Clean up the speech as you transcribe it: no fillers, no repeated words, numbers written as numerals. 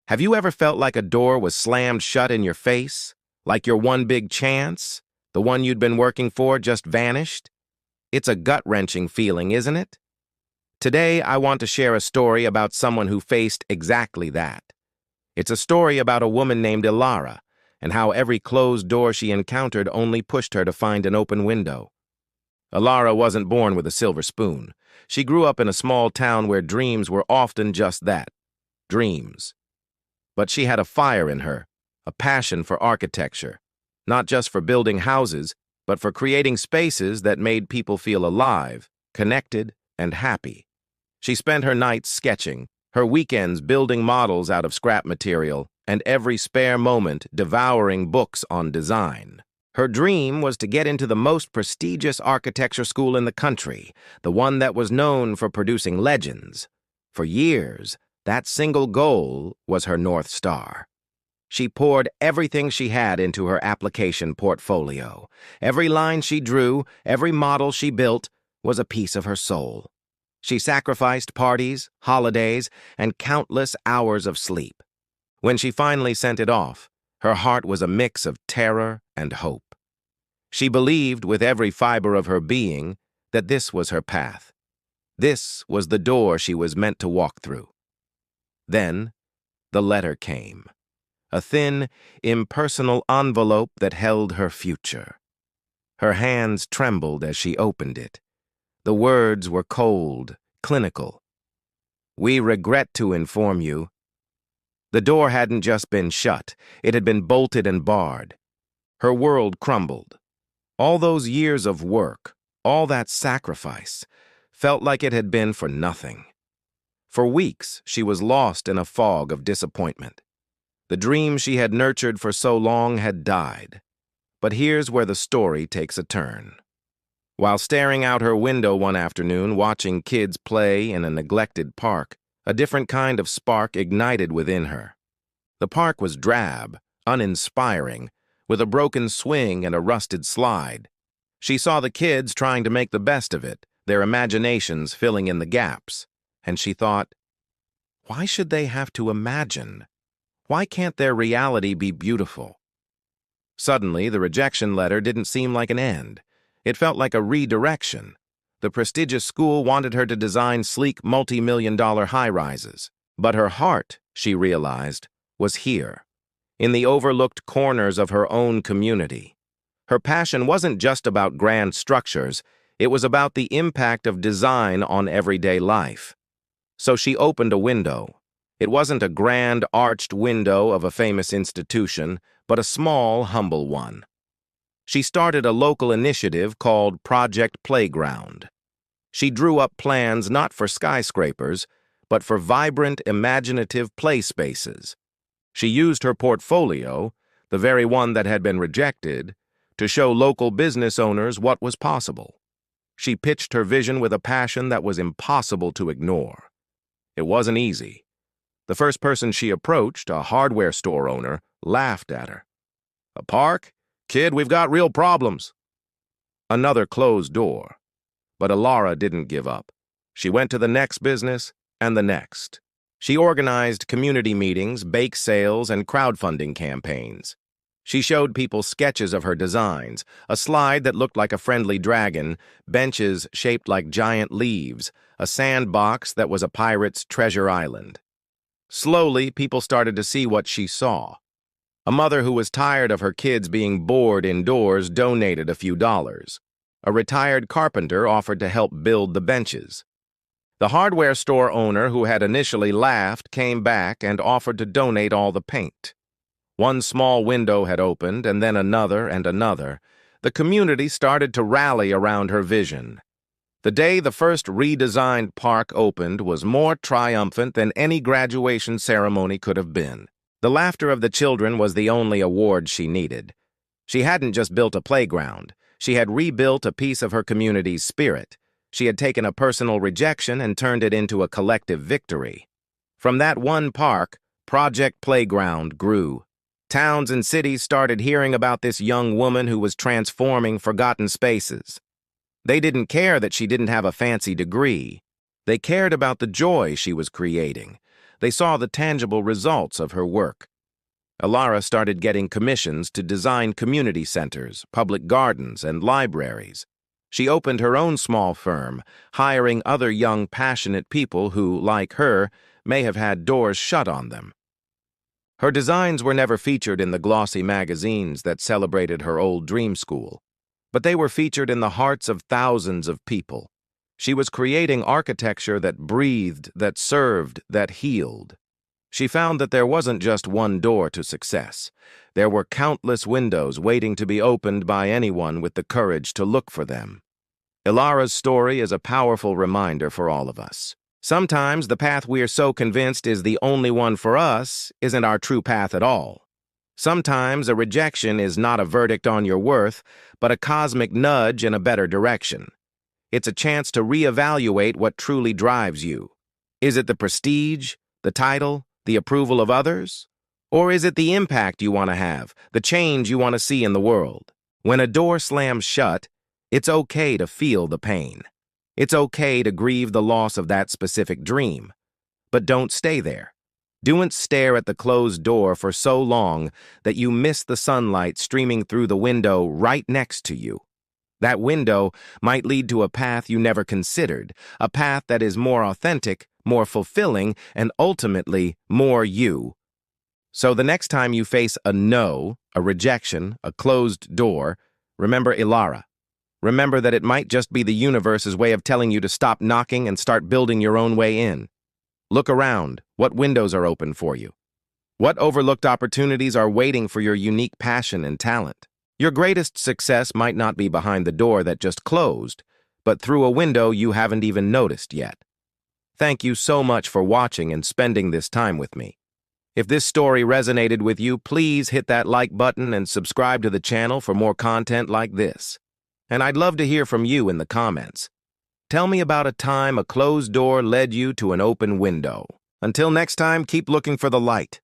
Have you ever felt like a door was slammed shut in your face? Like your one big chance, the one you'd been working for, just vanished? It's a gut-wrenching feeling, isn't it? Today, I want to share a story about someone who faced exactly that. It's a story about a woman named Ilara, and how every closed door she encountered only pushed her to find an open window. Ilara wasn't born with a silver spoon. She grew up in a small town where dreams were often just that, dreams. But she had a fire in her, a passion for architecture, not just for building houses, but for creating spaces that made people feel alive, connected, and happy. She spent her nights sketching, her weekends building models out of scrap material, and every spare moment devouring books on design. Her dream was to get into the most prestigious architecture school in the country, the one that was known for producing legends. For years, that single goal was her North Star. She poured everything she had into her application portfolio. Every line she drew, every model she built, was a piece of her soul. She sacrificed parties, holidays, and countless hours of sleep. When she finally sent it off, her heart was a mix of terror and hope. She believed with every fiber of her being that this was her path. This was the door she was meant to walk through. Then, the letter came. A thin, impersonal envelope that held her future. Her hands trembled as she opened it. The words were cold, clinical. "We regret to inform you." The door hadn't just been shut, it had been bolted and barred. Her world crumbled. All those years of work, all that sacrifice, felt like it had been for nothing. For weeks, she was lost in a fog of disappointment. The dream she had nurtured for so long had died. But here's where the story takes a turn. While staring out her window one afternoon, watching kids play in a neglected park, a different kind of spark ignited within her. The park was drab, uninspiring, with a broken swing and a rusted slide. She saw the kids trying to make the best of it, their imaginations filling in the gaps. And she thought, why should they have to imagine? Why can't their reality be beautiful? Suddenly, the rejection letter didn't seem like an end. It felt like a redirection. The prestigious school wanted her to design sleek multi-million-dollar high-rises. But her heart, she realized, was here, in the overlooked corners of her own community. Her passion wasn't just about grand structures, it was about the impact of design on everyday life. So she opened a window. It wasn't a grand, arched window of a famous institution, but a small, humble one. She started a local initiative called Project Playground. She drew up plans not for skyscrapers, but for vibrant, imaginative play spaces. She used her portfolio, the very one that had been rejected, to show local business owners what was possible. She pitched her vision with a passion that was impossible to ignore. It wasn't easy. The first person she approached, a hardware store owner, laughed at her. "A park? Kid, we've got real problems." Another closed door. But Ilara didn't give up. She went to the next business and the next. She organized community meetings, bake sales, and crowdfunding campaigns. She showed people sketches of her designs, a slide that looked like a friendly dragon, benches shaped like giant leaves, a sandbox that was a pirate's treasure island. Slowly, people started to see what she saw. A mother who was tired of her kids being bored indoors donated a few dollars. A retired carpenter offered to help build the benches. The hardware store owner who had initially laughed came back and offered to donate all the paint. One small window had opened, and then another and another. The community started to rally around her vision. The day the first redesigned park opened was more triumphant than any graduation ceremony could have been. The laughter of the children was the only award she needed. She hadn't just built a playground. She had rebuilt a piece of her community's spirit. She had taken a personal rejection and turned it into a collective victory. From that one park, Project Playground grew. Towns and cities started hearing about this young woman who was transforming forgotten spaces. They didn't care that she didn't have a fancy degree. They cared about the joy she was creating, They saw the tangible results of her work. Ilara started getting commissions to design community centers, public gardens, and libraries. She opened her own small firm, hiring other young, passionate people who, like her, may have had doors shut on them. Her designs were never featured in the glossy magazines that celebrated her old dream school, but they were featured in the hearts of thousands of people. She was creating architecture that breathed, that served, that healed. She found that there wasn't just one door to success. There were countless windows waiting to be opened by anyone with the courage to look for them. Ilara's story is a powerful reminder for all of us. Sometimes the path we're so convinced is the only one for us isn't our true path at all. Sometimes a rejection is not a verdict on your worth, but a cosmic nudge in a better direction. It's a chance to reevaluate what truly drives you. Is it the prestige, the title, the approval of others? Or is it the impact you want to have, the change you want to see in the world? When a door slams shut, it's okay to feel the pain. It's okay to grieve the loss of that specific dream. But don't stay there. Don't stare at the closed door for so long that you miss the sunlight streaming through the window right next to you. That window might lead to a path you never considered, a path that is more authentic, more fulfilling, and ultimately more you. So the next time you face a no, a rejection, a closed door, remember Ilara. Remember that it might just be the universe's way of telling you to stop knocking and start building your own way in. Look around. What windows are open for you? What overlooked opportunities are waiting for your unique passion and talent? Your greatest success might not be behind the door that just closed, but through a window you haven't even noticed yet. Thank you so much for watching and spending this time with me. If this story resonated with you, please hit that like button and subscribe to the channel for more content like this. And I'd love to hear from you in the comments. Tell me about a time a closed door led you to an open window. Until next time, keep looking for the light.